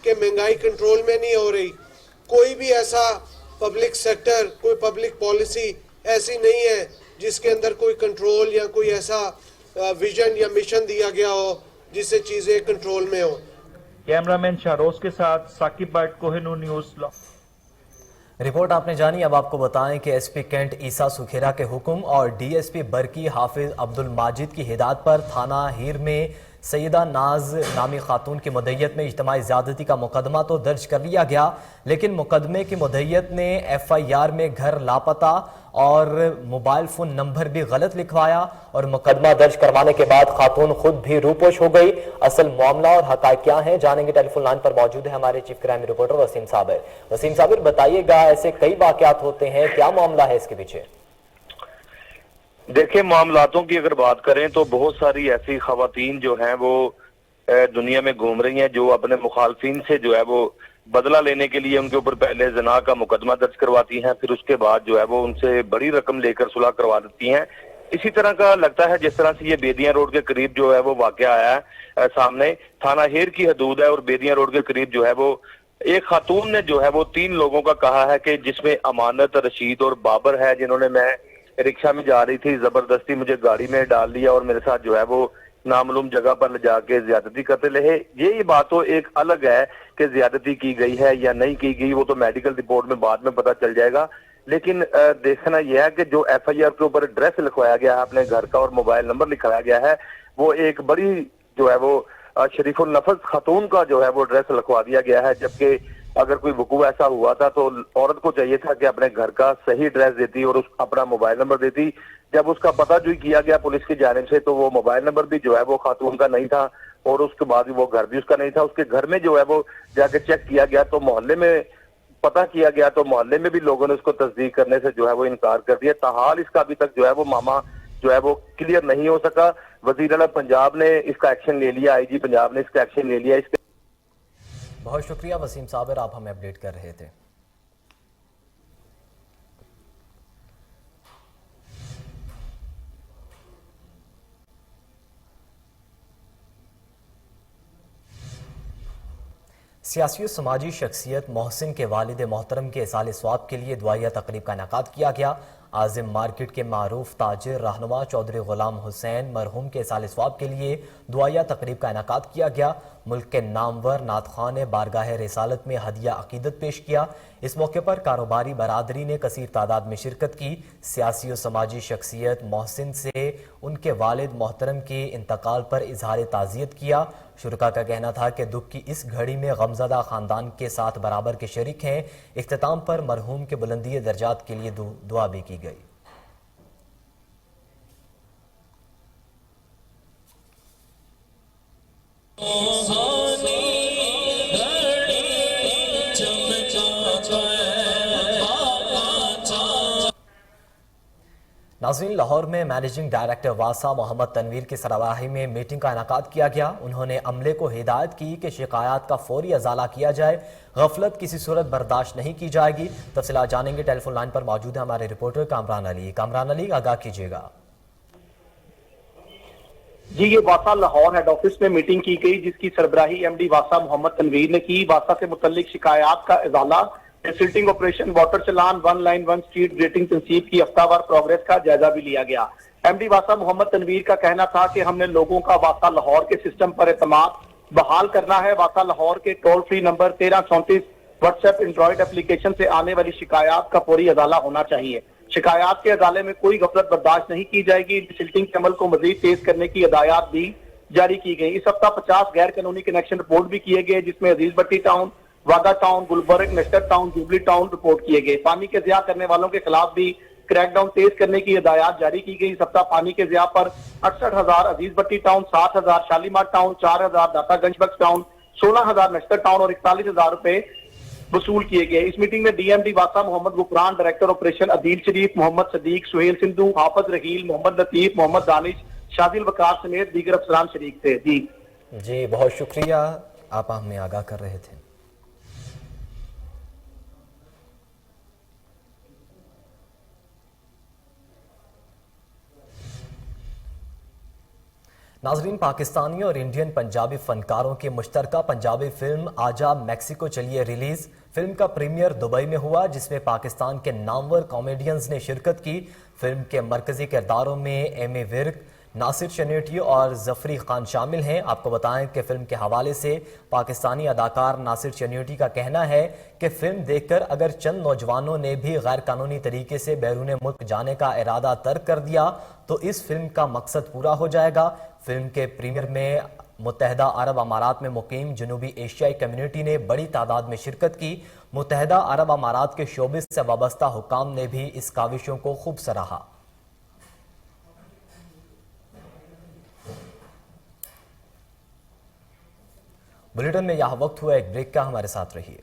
कि महंगाई कंट्रोल में नहीं हो रही। कोई भी ऐसा पब्लिक सेक्टर, कोई पब्लिक पॉलिसी ऐसी नहीं है जिसके अंदर कोई कंट्रोल या कोई ऐसा विजन या मिशन दिया गया हो जिससे चीज़ें कंट्रोल में हो। कैमरामैन शाहरोज के साथ साकिब भट्ट, कोहिनूर न्यूज़। रिपोर्ट आपने जानी। अब आपको बताएं कि एसपी कैंट ईसा सुखेरा के हुक्म और डीएसपी बरकी हाफिज अब्दुल माजिद की हिदायत पर थाना हीर में सैयदा नाज नामी खातून की मुद्दईयत में इज्तिमाई ज़्यादती का मुकदमा तो दर्ज कर लिया गया, लेकिन मुकदमे की मुद्दईयत ने FIR में घर लापता और मोबाइल फ़ोन नंबर भी गलत लिखवाया और मुकदमा दर्ज करवाने के बाद खातून खुद भी रूपोश हो गई। असल मामला और हक़ाइक़ क्या हैं, जानेंगे। टेलीफोन लाइन पर मौजूद है हमारे chief crime reporter Waseem Sabir. Waseem Sabir, बताइएगा, ऐसे कई वाक़यात होते हैं, क्या मामला है इसके पीछे? देखिए, मामलातों की अगर बात करें तो बहुत सारी ऐसी खवातीन जो हैं वो दुनिया में घूम रही हैं जो अपने मुखालफिन से जो है वो बदला लेने के लिए उनके ऊपर पहले जना का मुकदमा दर्ज करवाती हैं, फिर उसके बाद जो है वो उनसे बड़ी रकम लेकर सुलह करवा देती हैं। इसी तरह का लगता है जिस तरह से ये बेदिया रोड के करीब जो है वो वाकया आया है सामने। थाना हेर की हदूद है और बेदिया रोड के करीब जो है वो एक खातून ने जो है वो 3 लोगों का कहा है कि जिसमें अमानत, रशीद और बाबर है, जिन्होंने, मैं रिक्शा में जा रही थी, जबरदस्ती मुझे गाड़ी में डाल लिया और मेरे साथ जो है वो नामालूम जगह पर ले जाके ज्यादती करते रहे। ये बात तो एक अलग है कि ज्यादती की गई है या नहीं की गई, वो तो मेडिकल रिपोर्ट में बाद में पता चल जाएगा। लेकिन देखना यह है कि जो FIR के ऊपर एड्रेस लिखवाया गया है अपने घर का और मोबाइल नंबर लिखवाया गया है, वो एक बड़ी जो है वो शरीफुल नफस खातून का जो है वो एड्रेस लिखवा दिया गया है। जबकि अगर कोई वकूअ ऐसा हुआ था तो औरत को चाहिए था कि अपने घर का सही एड्रेस देती और अपना मोबाइल नंबर देती। जब उसका पता जो किया गया पुलिस की जानिब से तो वो मोबाइल नंबर भी जो है वो खातून का नहीं था और उसके बाद वो घर भी उसका नहीं था। उसके घर में जो है वो जाके चेक किया गया तो मोहल्ले में पता किया गया तो मोहल्ले में भी लोगों ने उसको तस्दीक करने से जो है वो इनकार कर दिया। ताहाल इसका अभी तक जो है वो मामा जो है वो क्लियर नहीं हो सका। वज़ीर आला पंजाब ने इसका एक्शन ले लिया, IG पंजाब ने इसका एक्शन ले लिया। इसके बहुत शुक्रिया वसीम साबिर, आप हमें अपडेट कर रहे थे। सियासी और समाजी शख्सियत मोहसिन के वालिद मोहतरम के इसाले स्वाब के लिए दुआया तकरीब का इनेकाद किया गया। आजिम मार्केट के मारूफ ताजिर रहनुमा चौधरी गुलाम हुसैन मरहूम के साल स्वाब के लिए दुआया तकरीब का इनेकाद किया गया। मुल्क के नामवर नात खान ने बारगाह रिसालत में हदिया अकीदत पेश किया। इस मौके पर कारोबारी बरादरी ने कसीर तादाद में शिरकत की। सियासी और समाजी शख्सियत मोहसिन से उनके वालिद मोहतरम के इंतकाल पर इजहार ताज़ियत किया। शुरका का कहना था कि दुख की इस घड़ी में गमज़दा ख़ानदान के साथ बराबर के शरीक हैं। इख्तिताम पर मरहूम के बुलंदी दर्जात के लिए दुआ भी की गई। नाज़रीन, लाहौर में मैनेजिंग डायरेक्टर वासा मोहम्मद तनवीर की सरबराही में मीटिंग का इनेकाद किया गया। उन्होंने अमले को हिदायत की कि शिकायत का फौरी अजाला किया जाए, गफलत किसी सूरत बर्दाश्त नहीं की जाएगी। तफसीलात जानेंगे, टेलीफोन लाइन पर मौजूद है हमारे रिपोर्टर कामरान अली। कामरान अली, आगाह कीजिएगा। जी, ये वासा लाहौर हेड ऑफिस में मीटिंग की गई जिसकी सरबराही एमडी वासा मोहम्मद तनवीर ने की। वासा से मुतल्लिक शिकायत का इजाला, सिल्टिंग ऑपरेशन, वाटर चलान, 1 लाइन 1 स्ट्रीट ग्रेटिंग तनसीब की हफ्तावार प्रोग्रेस का जायजा भी लिया गया। एमडी वासा मोहम्मद तनवीर का कहना था कि हमने लोगों का वासा लाहौर के सिस्टम पर एतमाद बहाल करना है। वासा लाहौर के toll free number 1334 WhatsApp Android application से आने वाली शिकायत का फौरी अजाला होना चाहिए। शिकायत के अदाले में कोई गफलत बर्दाश्त नहीं की जाएगी। सिल्टिंग के अमल को मजीद तेज करने की हिदायत भी जारी की गई। इस हफ्ता 50 गैर कानूनी कनेक्शन रिपोर्ट भी किए गए जिसमें Aziz Bhatti town, Wagah town, Gulberg, Nishtar town, jubilee town report किए गए। पानी के ज़िया करने वालों के खिलाफ भी क्रैकडाउन तेज करने की हिदायत जारी की गई। इस हफ्ता पानी के ज़िया पर 68,000 अजीज भट्टी टाउन, 7,000 शालीमार टाउन, 4,000 दातागंज बख्श टाउन, 16,000 नेस्टर टाउन और 41,000 रुपए वसूल किए गए। इस मीटिंग में डीएमडी वासा मोहम्मद गुफरान, डायरेक्टर ऑपरेशन अदील शरीफ, मोहम्मद सदीक, सुहेल सिंधु, हाफिज रहील, मोहम्मद लतीफ, मोहम्मद दानिश, शादिल वकार समेत दीगर अफसरान शरीक थे। जी, बहुत शुक्रिया, आप हमें आगाह कर रहे थे। नाजरीन, पाकिस्तानी और इंडियन पंजाबी फनकारों की मुश्तरका पंजाबी फिल्म आजा मैक्सिको चलिए रिलीज। फिल्म का प्रीमियर दुबई में हुआ जिसमें पाकिस्तान के नामवर कॉमेडियंस ने शिरकत की। फिल्म के मरकजी किरदारों में एमी विर्क, नासिर चनेटी और जफरी खान शामिल हैं। आपको बताएं कि फिल्म के हवाले से पाकिस्तानी अदाकार नासिर चनेटी का कहना है कि फिल्म देखकर अगर चंद नौजवानों ने भी गैर कानूनी तरीके से बैरून मुल्क जाने का इरादा तर्क कर दिया तो इस फिल्म का मकसद पूरा हो जाएगा। फिल्म के प्रीमियर में मुत्तहदा अरब अमारात में मुकीम जनूबी एशियाई कम्युनिटी ने बड़ी तादाद में शिरकत की। मुत्तहदा अरब अमारात के शोबिस से वाबस्ता हुकाम ने भी इस काविशों को खूब सराहा। बुलेटिन में यह वक्त हुआ एक ब्रेक का, हमारे साथ रहिए।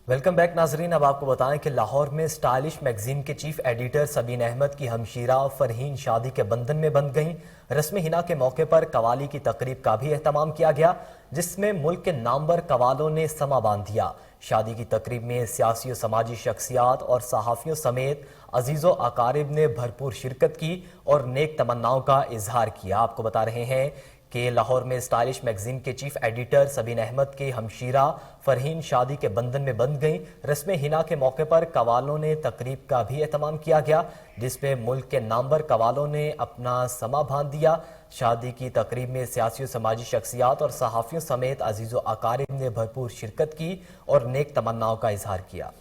वेलकम बैक नाजरीन। अब आपको बताएं कि लाहौर में स्टाइलिश मैगजीन के चीफ एडिटर सबीन अहमद की हमशीरा फरहीन शादी के बंधन में बंध गईं। रस्म हिना के मौके पर कवाली की तकरीब का भी एहतमाम किया गया जिसमें मुल्क के नामवर कवालों ने समा बांध दिया। शादी की तकरीब में सियासी और समाजी शख्सियात और सहाफ़ियों समेत अजीज़ो अकारिब ने भरपूर शिरकत की और नेक तमन्नाओं का इजहार किया। आपको बता रहे हैं कि लाहौर में स्टाइलिश मैगजीन के चीफ एडिटर सबीन अहमद के हमशीरा फरहीन शादी के बंधन में बंध गईं। रस्म हिना के मौके पर कवालों ने तकरीब का भी एहतमाम किया गया जिसमें मुल्क के नामवर कवालों ने अपना समा बांध दिया। शादी की तकरीब में सियासी और समाजी शख्सियात और सहाफ़ियों समेत अजीज़ो अकारिब ने भरपूर शिरकत की और नेक तमन्नाओं का इजहार किया।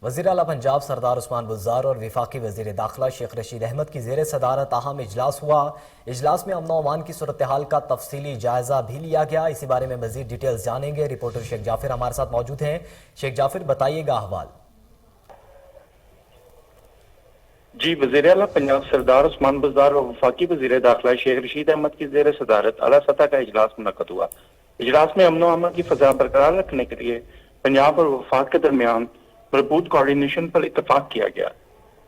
वज़ीर आला पंजाब सरदार उस्मान बुज़दार और वफाकी वज़ीर दाखिला शेख रशीद अहमद की ज़ेर सदारत अहम इजलास हुआ। इजलास में अमन अमान की सूरत हाल का तफसीली जायजा भी लिया गया। इसी बारे में मज़ीद डिटेल्स जानेंगे। रिपोर्टर शेख जाफिर हमारे साथ मौजूद हैं। शेख जाफिर, बताइएगा अहवाल। जी, वज़ीर आला पंजाब सरदार उस्मान बुज़दार और वफाकी वज़ीर दाखिला शेख रशीद अहमद की ज़ेर सदारत आला सतह का इजलास मुनक़्क़द हुआ। इजलास में अमन अमान की फ़ज़ा बरकरार रखने के लिए पंजाब और वफाक के दरमियान भरपूर कोऑर्डिनेशन पर इत्तफाक किया गया।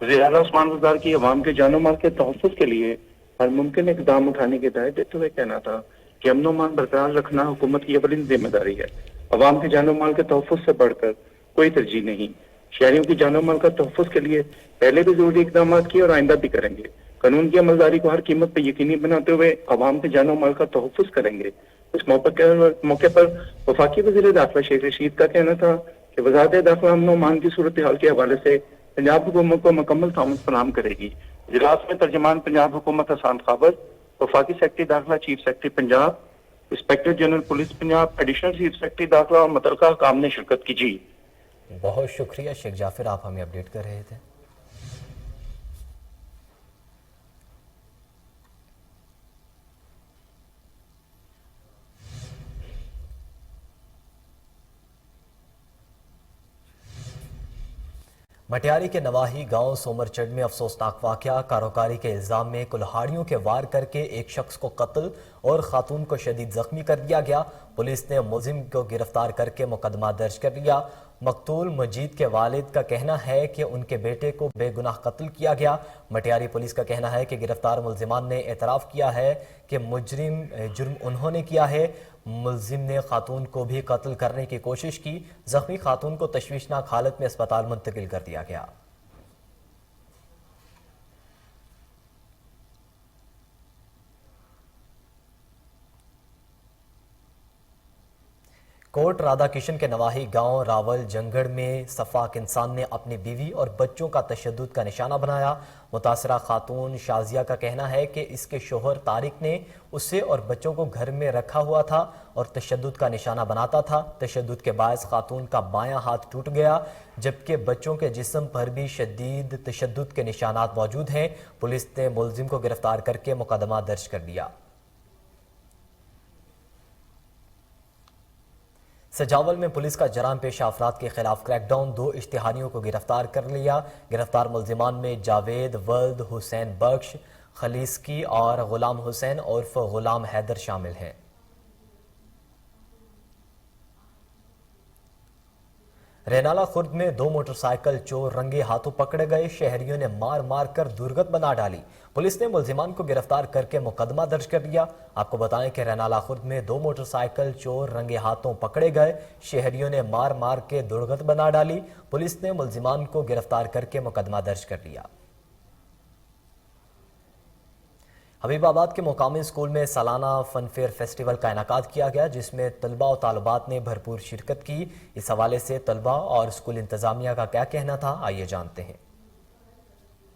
वज़ीर आला उस्मान बुज़दार की अवाम के जानो माल के तहफ़्फ़ुज़ के लिए हर मुमकिन इक़दाम उठाने की हिदायत देते हुए कहना था कि अमन मान बरकरार रखना हुकूमत की अवलिन जिम्मेदारी है। अवाम के जानो माल के तहफ़्फ़ुज़ से बढ़कर कोई तरजीह नहीं। शहरियों की जानो माल का तहफ़्फ़ुज़ के लिए पहले भी ज़रूरी इक़दाम किए और आइंदा भी करेंगे। कानून की अमलदारी को हर कीमत पर यकीनी बनाते हुए अवाम के जानो माल का तहफ़्फ़ुज़ करेंगे। इस मौके पर वफाकी वज़ीर दाखिला शेख रशीद का कहना था कि वज़ारत दाखिला अमन मान की सूरत हाल के हवाले से पंजाब हुकूमत को मुकम्मल ताउन फराहम करेगी। इजलास में तर्जमान पंजाब हुकूमत हसन खाबर, वफाकी सेक्रेटरी दाखिला, chief secretary Punjab, inspector general police Punjab, additional chief secretary दाखिला और मुतल्लिका हुकाम ने शिरकत की। जी बहुत शुक्रिया शेख जाफिर, आप हमें अपडेट कर रहे थे। मटियारी के नवाही गांव सोमरचढ़ में अफसोसनाक वाकया, कारोकारी के इल्जाम में कुल्हाड़ियों के वार करके एक शख्स को कत्ल और खातून को शदीद जख्मी कर दिया गया। पुलिस ने मुलजिम को गिरफ्तार करके मुकदमा दर्ज कर लिया। मकतूल मजीद के वालिद का कहना है कि उनके बेटे को बेगुनाह कत्ल किया गया। मटियारी पुलिस का कहना है कि गिरफ्तार मुलजिमान ने एतराफ़ किया है कि जुर्म उन्होंने किया है। मुलजिम ने खातून को भी कत्ल करने की कोशिश की। जख्मी खातून को तशवीशनाक हालत में अस्पताल मुंतकिल कर दिया गया। कोट राधा किशन के नवाही गांव रावल जंगड़ में सफाक इंसान ने अपनी बीवी और बच्चों का तशद्दुद का निशाना बनाया। मुतासरा खातून शाजिया का कहना है कि इसके शोहर तारिक ने उसे और बच्चों को घर में रखा हुआ था और तशद्दुद का निशाना बनाता था। तशद्दुद के बायस खातून का बायां हाथ टूट गया, जबकि बच्चों के जिस्म पर भी शदीद तशद्दुद के निशानात मौजूद हैं। पुलिस ने मुलजिम को गिरफ्तार करके मुकदमा दर्ज कर दिया। सजावल में पुलिस का जराम पेशा अफराद के खिलाफ क्रैकडाउन, 2 इश्तिहारियों को गिरफ्तार कर लिया। गिरफ्तार मुलजिमान में जावेद, वल्द, हुसैन बख्श, खलीस्की और गुलाम हुसैन उर्फ गुलाम हैदर शामिल हैं। रेनाला खुर्द में 2 मोटरसाइकिल चोर रंगे हाथों पकड़े गए। शहरियों ने मार मार कर दुर्गत बना डाली। पुलिस ने मुलजिमान को गिरफ्तार करके मुकदमा दर्ज कर दिया। आपको बताएं कि रेनाला खुर्द में 2 मोटरसाइकिल चोर रंगे हाथों पकड़े गए। शहरियों ने मार मार के दुर्गत बना डाली। पुलिस ने मुलजिमान को गिरफ्तार करके मुकदमा दर्ज कर लिया। हबीबाबाद के मुकामी स्कूल में सालाना फन फेयर फेस्टिवल का इनेकाद किया गया, जिसमें तलबा और तालिबात ने भरपूर शिरकत की। इस हवाले से तलबा और स्कूल इंतजामिया का क्या कहना था, आइए जानते हैं।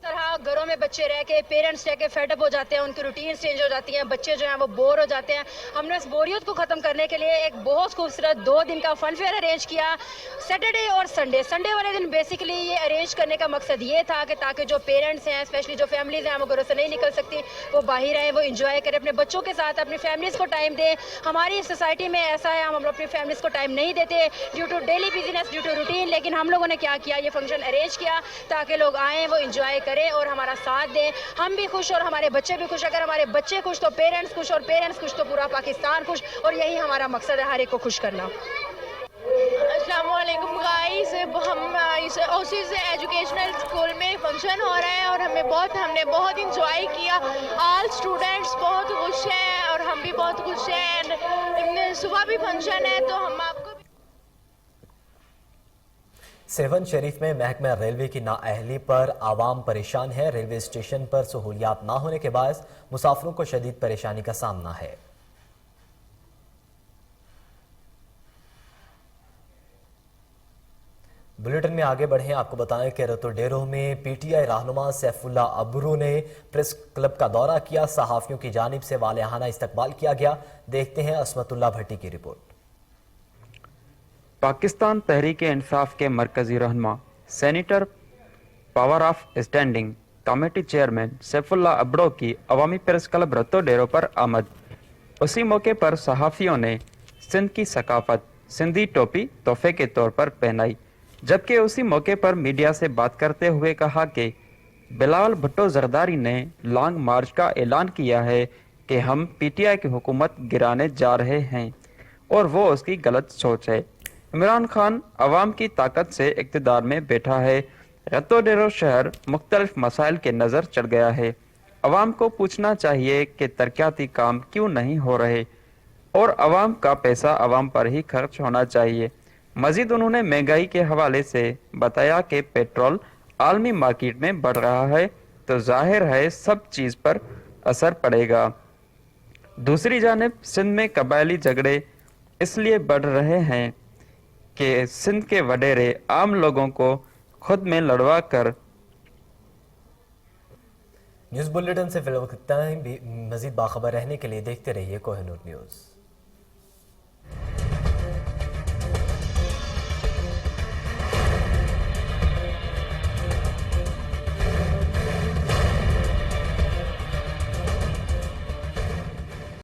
तरह घरों में बच्चे रह के पेरेंट्स रह के फेडअप हो जाते हैं, उनकी रूटीन चेंज हो जाती हैं, बच्चे जो हैं वो बोर हो जाते हैं। हमने इस बोरियत को ख़त्म करने के लिए एक बहुत खूबसूरत 2 दिन का फन फेयर अरेंज किया, सैटरडे और संडे वाले दिन। बेसिकली ये अरेंज करने का मकसद ये था कि ताकि जो पेरेंट्स हैं, स्पेशली जो फैमिलीज हैं, वो घरों से नहीं निकल सकती, वो बाहर आए, वो इंजॉय करें, अपने बच्चों के साथ अपनी फैमिलीज को टाइम दें। हमारी सोसाइटी में ऐसा है, हम अपनी फैमिलीज को टाइम नहीं देते due to daily business, due to routine. लेकिन हम लोगों ने क्या किया, ये फंक्शन अरेंज किया ताकि लोग आएँ, वो इंजॉय करें और हमारा साथ दें। हम भी खुश और हमारे बच्चे भी खुश। अगर हमारे बच्चे खुश तो पेरेंट्स खुश, और पेरेंट्स खुश तो पूरा पाकिस्तान खुश, और यही हमारा मकसद है, हर एक को खुश करना। अस्सलाम वालेकुम गाइस, हम इस ओसिस एजुकेशनल स्कूल में फंक्शन हो रहा है और हमने बहुत इंजॉय किया। ऑल स्टूडेंट्स बहुत खुश हैं और हम भी बहुत खुश हैं। सुबह भी फंक्शन है तो हम आपको सेवन शरीफ में महकमा रेलवे की नाअहली पर आवाम परेशान है। रेलवे स्टेशन पर सहूलियात ना होने के बायस मुसाफिरों को शदीद परेशानी का सामना है। बुलेटिन में आगे बढ़े, आपको बताएं कि रतुडेरो में पीटीआई रहनुमा सैफुल्ला अबरू ने प्रेस क्लब का दौरा किया। सहाफियों की जानिब से वालेहाना इस्तकबाल किया गया। देखते हैं असमतुल्ला भट्टी की रिपोर्ट। पाकिस्तान तहरीक इंसाफ के मरकजी रहनुमा senator power of standing committee chairman Saifullah Abro की अवामी प्रेस क्लब रतुडेरो पर आमद। उसी मौके पर सहाफ़ियों ने सिंध की सकाफत सिंधी टोपी तोहफे के तौर पर पहनाई, जबकि उसी मौके पर मीडिया से बात करते हुए कहा कि बिलावल भुट्टो जरदारी ने लॉन्ग मार्च का ऐलान किया है कि हम पीटीआई की हुकूमत गिराने जा रहे हैं और वो उसकी गलत सोच है। इमरान खान अवाम की ताकत से इक़्तिदार में बैठा है रतोडेरो शहर मुख्तलिफ मसाइल के नज़र चढ़ गया है। अवाम को पूछना चाहिए कि तरक्याती काम क्यों नहीं हो रहे और अवाम का पैसा अवाम पर ही खर्च होना चाहिए। मजीद उन्होंने महंगाई के हवाले से बताया कि पेट्रोल आलमी मार्केट में बढ़ रहा है तो जाहिर है सब चीज़ पर असर पड़ेगा। दूसरी जानिब सिंध में कबायली झगड़े इसलिए बढ़ रहे हैं कि सिंध के वडेरे आम लोगों को खुद में लड़वा कर। न्यूज़ बुलेटिन से फिलहाल इतना ही। मजीद बाखबर रहने के लिए देखते रहिए कोहिनूर न्यूज़।